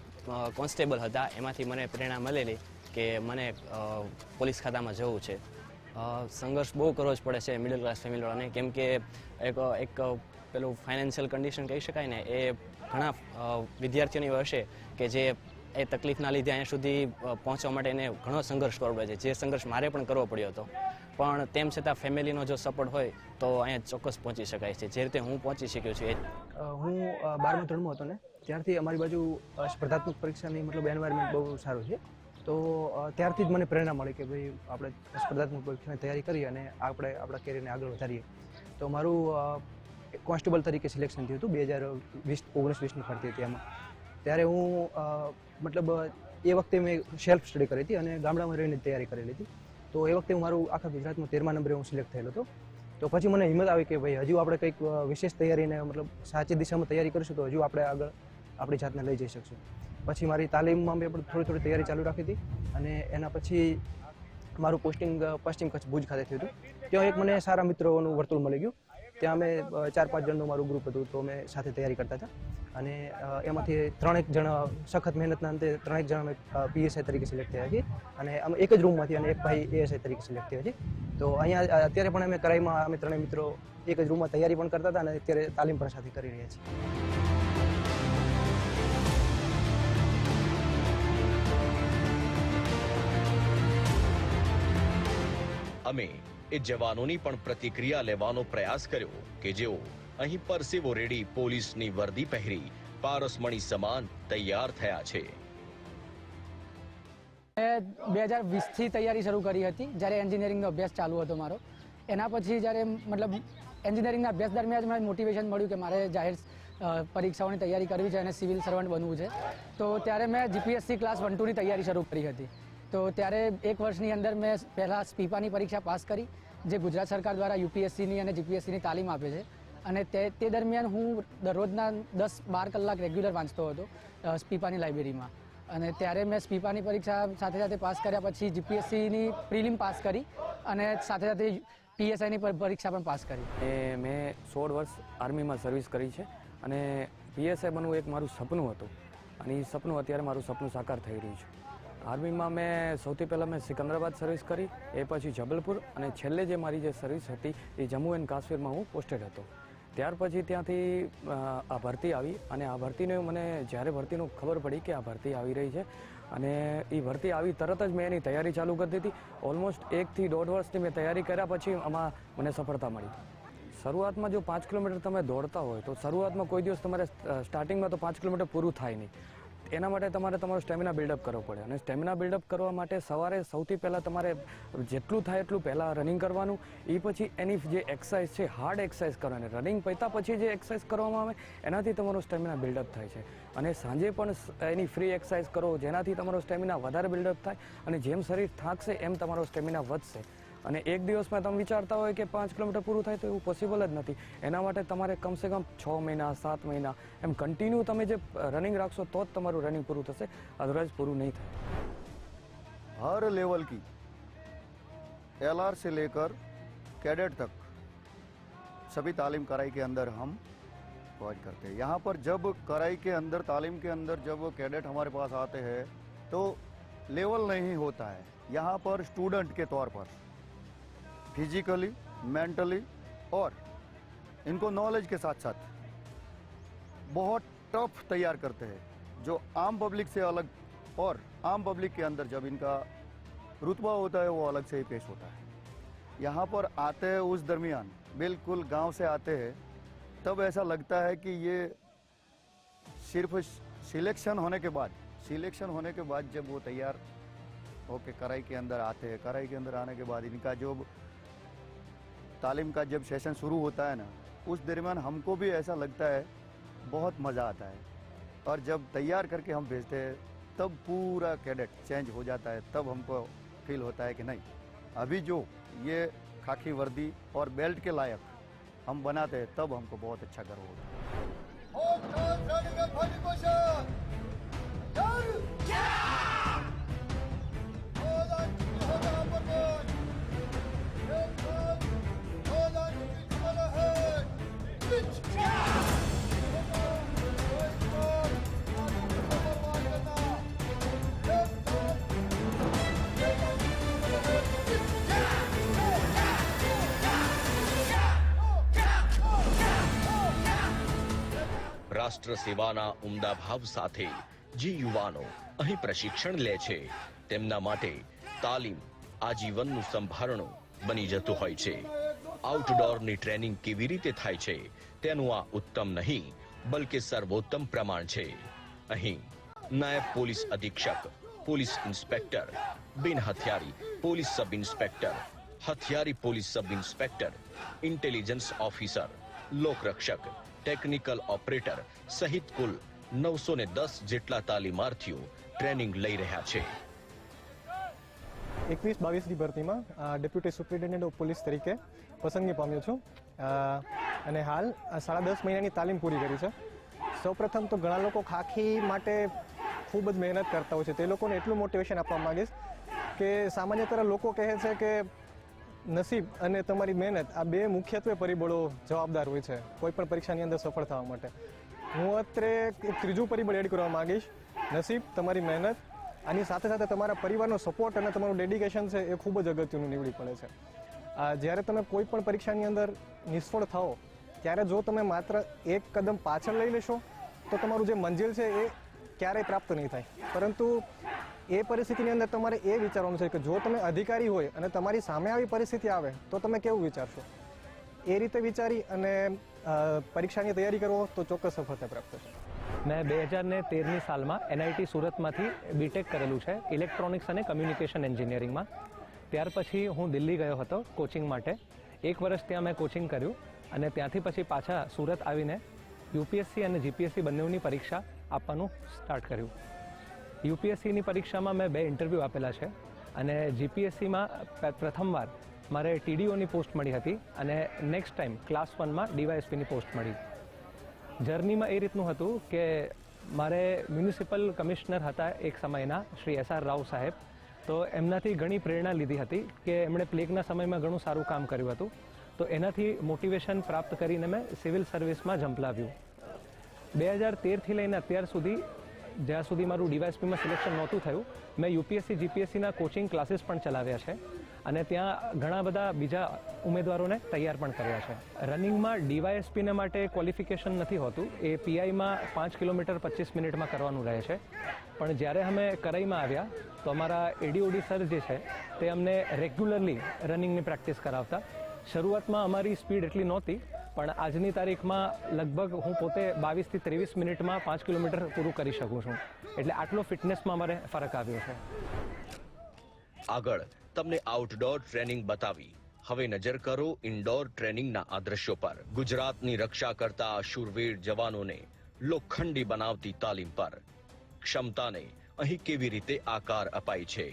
કોન્સ્ટેબલ હતા, એમાંથી મને પ્રેરણા મળેલી કે મને પોલીસ ખાતામાં જવું છે. સંઘર્ષ બહુ કરવો જ પડે છે મિડલ ક્લાસ ફેમિલીવાળાને, કેમ કે એક પેલું ફાઇનાન્શિયલ કન્ડિશન કહી શકાય ને, એ ઘણા વિદ્યાર્થીઓની હશે કે જે એ તકલીફના લીધે અહીંયા સુધી પહોંચવા માટે એને ઘણો સંઘર્ષ કરવો પડે છે, જે સંઘર્ષ મારે પણ કરવો પડ્યો હતો. પણ તેમ છતાં ફેમિલીનો જો સપોર્ટ હોય તો અહીંયા ચોક્કસ પહોંચી શકાય છે, જે રીતે હું પહોંચી શક્યો છું. હું 12મા ધોરણમાં હતો ને ત્યારથી અમારી બાજુ સ્પર્ધાત્મક પરીક્ષાની મતલબ એન્વાયરમેન્ટ બહુ સારું છે. તો ત્યારથી જ મને પ્રેરણા મળી કે ભાઈ આપણે સ્પર્ધાત્મક પરીક્ષાની તૈયારી કરીએ અને આપણે આપણા કેરિયરને આગળ વધારીએ. તો મારું કોન્સ્ટેબલ તરીકે સિલેક્શન થયું હતું 2019-20ની ભરતી હતી એમાં. ત્યારે હું મતલબ એ વખતે મેં સેલ્ફ સ્ટડી કરી હતી અને ગામડામાં રહીને તૈયારી કરેલી હતી. તો એ વખતે હું મારું આખા ગુજરાતમાં 13મા નંબરે હું સિલેક્ટ થયેલો હતો. તો પછી મને હિંમત આવી કે ભાઈ હજુ આપણે કંઈક વિશેષ તૈયારીને મતલબ સાચી દિશામાં તૈયારી કરીશું તો હજુ આપણે આગળ આપણી જાતને લઈ જઈ શકશું. પછી મારી તાલીમમાં મેં પણ થોડી તૈયારી ચાલુ રાખી હતી અને એના પછી મારું પોસ્ટિંગ પશ્ચિમ કચ્છ ભુજ ખાતે થયું હતું. ત્યાં એક મને સારા મિત્રોનું વર્તુળ મળી ગયું. ત્યાં અમે 4-5 જણનું મારું ગ્રુપ હતું, તો અમે સાથે તૈયારી કરતા હતા અને એમાંથી 3 જણા સખત મહેનતના અંતે 3 જણા અમે પીએસઆઈ તરીકે સિલેક્ટ થયા છીએ અને અમે એક જ રૂમમાંથી અને એક ભાઈ એએસઆઈ તરીકે સિલેક્ટ થયા છીએ. તો અહીંયા અત્યારે પણ અમે કરાઈમાં અમે 3 મિત્રો એક જ રૂમમાં તૈયારી પણ કરતા હતા અને અત્યારે તાલીમ પણ સાથે કરી રહ્યા છીએ. અમે એ જવાનોની પણ પ્રતિક્રિયા લેવાનો પ્રયાસ કર્યો કે જેઓ અહીં પરસેવો રેડી પોલીસની વર્દી પહેરી પારસમણી સમાન તૈયાર થયા છે. મેં 2020થી તૈયારી શરૂ કરી હતી, જ્યારે એન્જિનિયરિંગનો અભ્યાસ ચાલુ હતો મારો. એના પછી જ્યારે મતલબ એન્જિનિયરિંગના અભ્યાસ દરમિયાન મને મોટિવેશન મળ્યું કે મારે જાહેર પરીક્ષાઓની તૈયારી કરવી છે અને સિવિલ સર્વન્ટ બનવું છે. તો ત્યારે મેં જીપીએસસી ક્લાસ 1-2ની તૈયારી શરૂ કરી હતી. તો ત્યારે 1 વર્ષની અંદર મેં પહેલાં સ્પીપાની પરીક્ષા પાસ કરી, જે ગુજરાત સરકાર દ્વારા યુપીએસસીની અને જીપીએસસીની તાલીમ આપે છે. અને તે દરમિયાન હું દરરોજના 10-12 કલાક રેગ્યુલર વાંચતો હતો સ્પીપાની લાઇબ્રેરીમાં. અને ત્યારે મેં સ્પીપાની પરીક્ષા સાથે સાથે પાસ કર્યા પછી જીપીએસસીની પ્રિલિમ પાસ કરી અને સાથે સાથે પીએસઆઈની પરીક્ષા પણ પાસ કરી. મેં 16 વર્ષ આર્મીમાં સર્વિસ કરી છે અને પીએસઆઈ બનવું એક મારું સપનું હતું અને એ સપનું અત્યારે મારું સપનું સાકાર થઈ રહ્યું છે. આર્મીમાં મેં સૌથી પહેલાં મેં સિકંદરાબાદ સર્વિસ કરી, એ પછી જબલપુર, અને છેલ્લે જે મારી જે સર્વિસ હતી એ જમ્મુ એન્ડ કાશ્મીરમાં હું પોસ્ટેડ હતો. ત્યાર પછી ત્યાંથી આ ભરતી આવી, અને આ ભરતીને મને જ્યારે ભરતીનું ખબર પડી કે આ ભરતી આવી રહી છે, અને એ ભરતી આવી તરત જ મેં એની તૈયારી ચાલુ કરી દીધી. ઓલમોસ્ટ 1 થી 1.5 વર્ષની મેં તૈયારી કર્યા પછી આમાં મને સફળતા મળી. શરૂઆતમાં જો 5 કિલોમીટર તમે દોડતા હોય તો શરૂઆતમાં કોઈ દિવસ તમારે સ્ટાર્ટિંગમાં તો 5 કિલોમીટર પૂરું થાય નહીં. એના માટે તમારે તમારો સ્ટેમિના બિલ્ડઅપ કરવો પડે, અને સ્ટેમિના બિલ્ડઅપ કરવા માટે સવારે સૌથી પહેલાં તમારે જેટલું થાય એટલું પહેલાં રનિંગ કરવાનું. એ પછી એની જે એક્સરસાઇઝ છે, હાર્ડ એક્સરસાઇઝ કરવાની. રનિંગ પત્યા પછી જે એક્સરસાઇઝ કરવામાં આવે એનાથી તમારો સ્ટેમિના બિલ્ડઅપ થાય છે. અને સાંજે પણ એની ફ્રી એક્સરસાઇઝ કરો, જેનાથી તમારો સ્ટેમિના વધારે બિલ્ડઅપ થાય, અને જેમ શરીર થાકશે એમ તમારો સ્ટેમિના વધશે. અને એક દિવસમાં તમે વિચારતા હોય કે 5 કિલોમીટર પૂરું થાય તો એવું પોસિબલ જ નથી. એના માટે તમારે કમસે કમ 6 મહિના 7 મહિના એમ કન્ટિન્યુ તમે જે રનિંગ રાખશો તો જ તમારું રનિંગ પૂરું થશે, અદરવાઇઝ પૂરું નહીં થાય. हर लेवल की LR से लेकर कैडेट तक सभी तालीम कराई के अंदर हम प्रोवाइड करते हैं. यहाँ पर जब कराई के अंदर, तालीम के अंदर जब कैडेट हमारे पास आते हैं तो लेवल नहीं होता है. यहाँ पर स्टूडेंट के तौर पर फिजिकली, मेंटली और इनको नॉलेज के साथ साथ बहुत टफ तैयार करते हैं, जो आम पब्लिक से अलग. और आम पब्लिक के अंदर जब इनका रुतबा होता है वो अलग से ही पेश होता है. यहाँ पर आते हैं उस दरमियान बिल्कुल गांव से आते हैं, तब ऐसा लगता है कि ये सिर्फ सिलेक्शन होने के बाद जब वो तैयार होके कराई के अंदर आते हैं, कराई के अंदर आने के बाद इनका जो तालीम का जब सेशन शुरू होता है ना, उस दरमियान हमको भी ऐसा लगता है बहुत मज़ा आता है. और जब तैयार करके हम भेजते हैं तब पूरा कैडेट चेंज हो जाता है. तब हमको फील होता है कि नहीं, अभी जो ये खाकी वर्दी और बेल्ट के लायक हम बनाते हैं तब हमको बहुत अच्छा गर्व होता है. રાષ્ટ્ર સેવાના ઉમદા ભાવ સાથે જે યુવાનો અહીં પ્રશિક્ષણ લે છે તેમના માટે તાલીમ આજીવનનું સંભારણું બની જતું હોય છે. આઉટડોરની ટ્રેનિંગ કેવી રીતે થાય છે તેનું આ ઉત્તમ નહીં બલકે સર્વોત્તમ પ્રમાણ છે. અહીં નાયબ પોલીસ અધિક્ષક, પોલીસ ઇન્સ્પેક્ટર, બિન હથિયારી પોલીસ સબ ઇન્સ્પેક્ટર, હથિયારી police sub inspector, intelligence officer, લોકરક્ષક, ટેકનિકલ ઓપરેટર સહિત કુલ 910 જેટલા તાલીમાર્થીઓ ટ્રેનિંગ લઈ રહ્યા છે. 21-22ની ભરતીમાં ડેપ્યુટી સુપ્રિન્ટેન્ડન્ટ ઓફ પોલીસ તરીકે પસંદગી પામ્યો છું, અને હાલ 10.5 મહિનાની તાલીમ પૂરી કરી છે. સૌપ્રથમ તો ઘણા લોકો ખાખી માટે ખૂબ જ મહેનત કરતા હોય છે, તે લોકોને એટલું મોટિવેશન આપવા માંગીશ કે સામાન્યતઃ લોકો કહે છે કે નસીબ અને તમારી મહેનત આ બે મુખ્યત્વે પરિબળો જવાબદાર હોય છે કોઈ પણ પરીક્ષાની અંદર સફળ થવા માટે. હું અત્રે એક ત્રીજું પરિબળ એડ કરવા માંગીશ, નસીબ, તમારી મહેનત, આની સાથે સાથે તમારા પરિવારનો સપોર્ટ અને તમારું ડેડિકેશન છે એ ખૂબ જ અગત્યનું નીવડી પડે છે. જ્યારે તમે કોઈ પણ પરીક્ષાની અંદર નિષ્ફળ થાઓ ત્યારે જો તમે માત્ર એક કદમ પાછળ લઈ લેશો તો તમારું જે મંજિલ છે એ ક્યારેય પ્રાપ્ત નહીં થાય. પરંતુ એ પરિસ્થિતિની અંદર તમારે એ વિચારવાનું છે કે જો તમે અધિકારી હોય અને તમારી સામે આવી પરિસ્થિતિ આવે તો તમે કેવું વિચારશો. એ રીતે વિચારી અને પરીક્ષાની તૈયારી કરો તો ચોક્કસ સફળતા પ્રાપ્ત થશે. મેં 2013ની સાલમાં NIT સુરતમાંથી બીટેક કરેલું છે ઇલેક્ટ્રોનિક્સ અને કમ્યુનિકેશન એન્જિનિયરિંગમાં. ત્યાર પછી હું દિલ્હી ગયો હતો કોચિંગ માટે. 1 વર્ષ ત્યાં મેં કોચિંગ કર્યું અને ત્યાંથી પછી પાછા સુરત આવીને UPSC અને GPSC બંનેની પરીક્ષા આપવાનું સ્ટાર્ટ કર્યું. UPSCની પરીક્ષામાં મેં 2 ઇન્ટરવ્યૂ આપેલા છે અને GPSCમાં પ્રથમવાર મારે TDOની પોસ્ટ મળી હતી અને નેક્સ્ટ ટાઈમ ક્લાસ 1માં DYSPની પોસ્ટ મળી. જર્નીમાં એ રીતનું હતું કે મારે મ્યુનિસિપલ કમિશનર હતા એક સમયના શ્રી SR રાવ સાહેબ, તો એમનાથી ઘણી પ્રેરણા લીધી હતી કે એમણે પ્લેગના સમયમાં ઘણું સારું કામ કર્યું હતું. તો એનાથી મોટિવેશન પ્રાપ્ત કરીને મેં સિવિલ સર્વિસમાં ઝંપલાવ્યું. 2013થી લઈને અત્યાર સુધી જ્યાં સુધી મારું ડીવાયએસપીમાં સિલેક્શન નહોતું થયું મેં યુપીએસસી જીપીએસસીના કોચિંગ ક્લાસીસ પણ ચલાવ્યા છે અને ત્યાં ઘણા બધા બીજા ઉમેદવારોને તૈયાર પણ કર્યા છે. રનિંગમાં ડીવાયએસપીને માટે ક્વોલિફિકેશન નથી હોતું, એ પીઆઈમાં 5 કિલોમીટર 25 મિનિટમાં કરવાનું રહે છે. પણ જ્યારે અમે કરાઈમાં આવ્યા તો અમારા એડીઓડી સર જે છે તે અમને રેગ્યુલરલી રનિંગની પ્રેક્ટિસ કરાવતા. શરૂઆતમાં અમારી સ્પીડ એટલી નહોતી, પણ આજની તારીખમાં લગભગ હું પોતે 22 થી 23 મિનિટમાં 5 કિલોમીટર પૂરું કરી શકું છું. એટલે આટલો ફિટનેસમાં અમારે ફરક આવ્યો છે. આગળ તમને આઉટડોર ટ્રેનિંગ બતાવી, હવે નજર કરો ઇન્ડોર ટ્રેનિંગના આ દ્રશ્યો પર. ગુજરાતની રક્ષા કરતા શૂરવીર જવાનોને લોખંડી બનાવતી તાલીમ પર ક્ષમતાને અહીં કેવી રીતે આકાર અપાય છે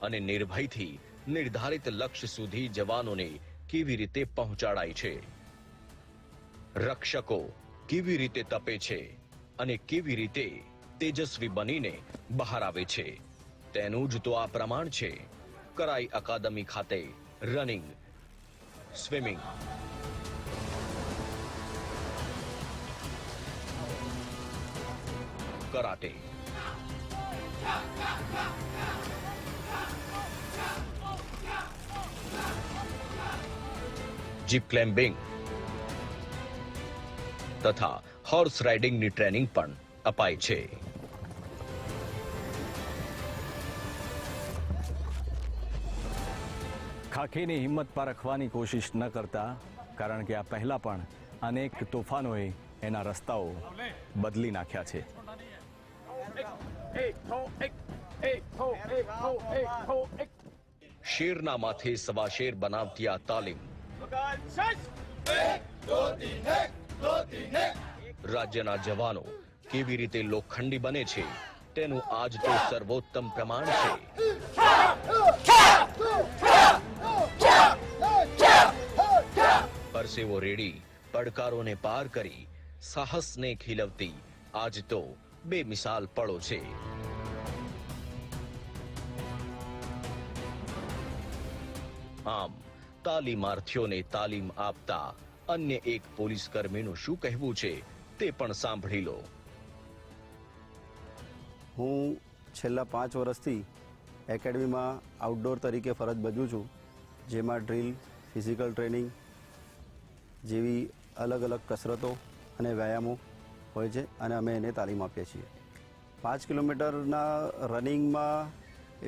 અને નિર્ભયથી નિર્ધારિત લક્ષ્ય સુધી જવાનોને કેવી રીતે પહોંચાડાય છે. રક્ષકો કેવી રીતે તપે છે અને કેવી રીતે તેજસ્વી બનીને બહાર આવે છે તેનું જ તો આ પ્રમાણ છે. કરાઈ અકાદમી ખાતે running, swimming, karate, jeep climbing તથા હોર્સ રાઇડિંગની ટ્રેનિંગ પણ અપાય છે. ખાખીની હિંમત પારખવાની કોશિશ ન કરતા, કારણ કે આ પહેલા પણ અનેક તોફાનોએ એના રસ્તાઓ બદલી નાખ્યા છે. શેરના માથે સવા શેર બનાવતી આ તાલીમ રાજ્યના જવાનો કેવી રીતે લોખંડી બને છે તેનું આજ તો સર્વોત્તમ પ્રમાણ છે. પરસેવો રેડી પડકારોને પાર કરી સાહસને ખીલવતી આજ તો બેમિસાલ પળો છે. આમ તાલીમાર્થીઓને તાલીમ આપતા અન્ય એક પોલીસ કર્મીનું શું કહેવું છે તે પણ સાંભળી લો. હું છેલ્લા 5 વર્ષથી એકેડમીમાં આઉટડોર તરીકે ફરજ બજવું છું, જેમાં ડ્રીલ, ફિઝિકલ ટ્રેનિંગ જેવી અલગ અલગ કસરતો અને વ્યાયામો હોય છે અને અમે એને તાલીમ આપીએ છીએ. 5 કિલોમીટરના રનિંગમાં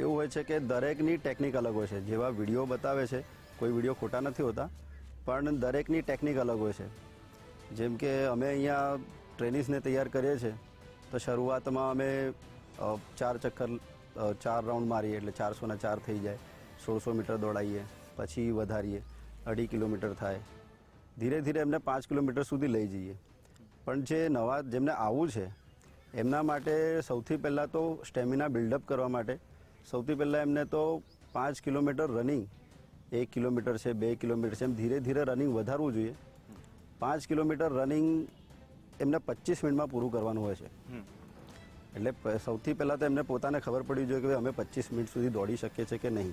એવું હોય છે કે દરેકની ટેકનિક અલગ હોય છે. જેવા વિડીયો બતાવે છે, કોઈ વિડીયો ખોટા નથી હોતા, પણ દરેકની ટેકનિક અલગ હોય છે. જેમ કે અમે અહીંયા ટ્રેનિંગ્સને તૈયાર કરીએ છીએ તો શરૂઆતમાં અમે 4 ચક્કર 4 રાઉન્ડ મારીએ એટલે 404 થઈ જાય. 1600 મીટર દોડાઈએ, પછી વધારીએ, 2.5 કિલોમીટર થાય. ધીરે ધીરે એમને 5 કિલોમીટર સુધી લઈ જઈએ. પણ જે નવા જેમને આવવું છે એમના માટે સૌથી પહેલાં તો સ્ટેમિના બિલ્ડઅપ કરવા માટે સૌથી પહેલાં એમને તો 5 કિલોમીટર રનિંગ, 1 કિલોમીટર છે, 2 કિલોમીટર છે, એમ ધીરે ધીરે રનિંગ વધારવું જોઈએ. 5 કિલોમીટર રનિંગ એમને 25 મિનિટમાં પૂરું કરવાનું હોય છે. એટલે સૌથી પહેલાં તો એમને પોતાને ખબર પડવી જોઈએ કે અમે 25 મિનિટ સુધી દોડી શકીએ છીએ કે નહીં.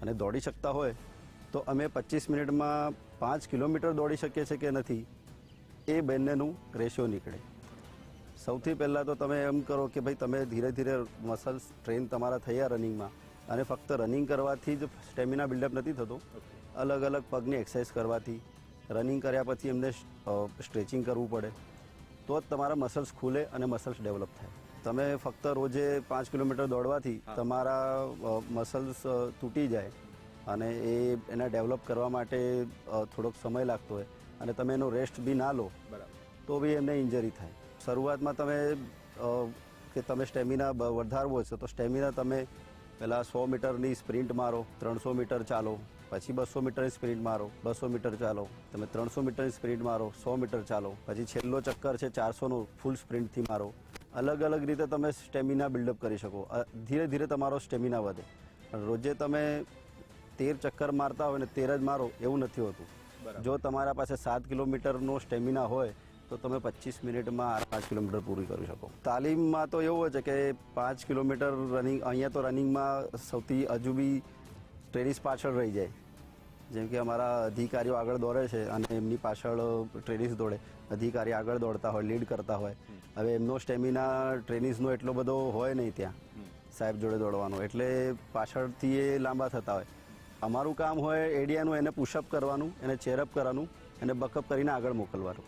અને દોડી શકતા હોય તો અમે 25 મિનિટમાં 5 કિલોમીટર દોડી શકીએ છીએ કે નથી, એ બંનેનું રેશિયો નીકળે. સૌથી પહેલાં તો તમે એમ કરો કે ભાઈ તમે ધીરે ધીરે મસલ્સ ટ્રેન તમારા થયા રનિંગમાં, અને ફક્ત રનિંગ કરવાથી જ સ્ટેમિના બિલ્ડઅપ નથી થતો. અલગ અલગ પગની એક્સરસાઇઝ કરવાથી, રનિંગ કર્યા પછી એમને સ્ટ્રેચિંગ કરવું પડે, તો જ તમારા મસલ્સ ખુલે અને મસલ્સ ડેવલપ થાય. તમે ફક્ત રોજે 5 કિલોમીટર દોડવાથી તમારા મસલ્સ તૂટી જાય અને એના ડેવલપ કરવા માટે થોડોક સમય લાગતો હોય અને તમે એનો રેસ્ટ બી ના લો તો બી એમને ઇન્જરી થાય. શરૂઆતમાં તમે સ્ટેમિના વધારવો છે તો સ્ટેમિના તમે પહેલાં 100 મીટરની સ્પ્રિન્ટ મારો, 300 મીટર ચાલો, પછી 200 મીટરની સ્પ્રિન્ટ મારો, 200 મીટર ચાલો, તમે 300 મીટરની સ્પ્રિન્ટ મારો, 100 મીટર ચાલો, પછી છેલ્લો ચક્કર છે 400નો ફૂલ સ્પ્રિન્ટથી મારો. અલગ અલગ રીતે તમે સ્ટેમિના બિલ્ડઅપ કરી શકો. ધીરે ધીરે તમારો સ્ટેમિના વધે. રોજે તમે 13 ચક્કર મારતા હોય ને 13 જ મારો એવું નથી હોતું. જો તમારા પાસે 7 કિલોમીટરનો સ્ટેમિના હોય તો તમે 25 મિનિટમાં 5 કિલોમીટર પૂરી કરી શકો. તાલીમમાં તો એવું હોય છે કે 5 કિલોમીટર રનિંગ, અહીંયા તો રનિંગમાં સૌથી હજુ બી ટ્રેનિસ પાછળ રહી જાય. જેમ કે અમારા અધિકારીઓ આગળ દોડે છે અને એમની પાછળ ટ્રેનિસ દોડે, અધિકારી આગળ દોડતા હોય, લીડ કરતા હોય. હવે એમનો સ્ટેમિના ટ્રેનિસનો એટલો બધો હોય નહીં ત્યાં સાહેબ જોડે દોડવાનો, એટલે પાછળથી એ લાંબા થતા હોય. અમારું કામ હોય એડિયાનું એને પુશઅપ કરવાનું, એને ચેરઅપ કરવાનું, એને બકઅપ કરીને આગળ મોકલવાનું.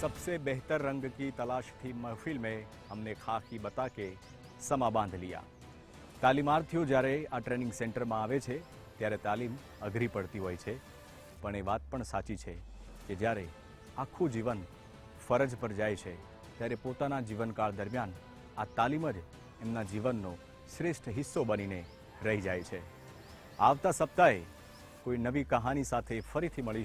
सबसे बेहतर रंग की तलाश थी महफिल में हमने खाकी बता के समा बांध लिया. તાલીમાર્થીઓ જ્યારે આ ટ્રેનિંગ સેન્ટરમાં આવે છે ત્યારે તાલીમ અઘરી પડતી હોય છે, પણ એ વાત પણ સાચી છે કે જ્યારે આખું જીવન ફરજ પર જાય છે ત્યારે પોતાના જીવનકાળ દરમિયાન આ તાલીમ જ એમના જીવનનો શ્રેષ્ઠ હિસ્સો બનીને રહી જાય છે. આવતા સપ્તાહે કોઈ નવી કહાની સાથે ફરીથી મળીશું.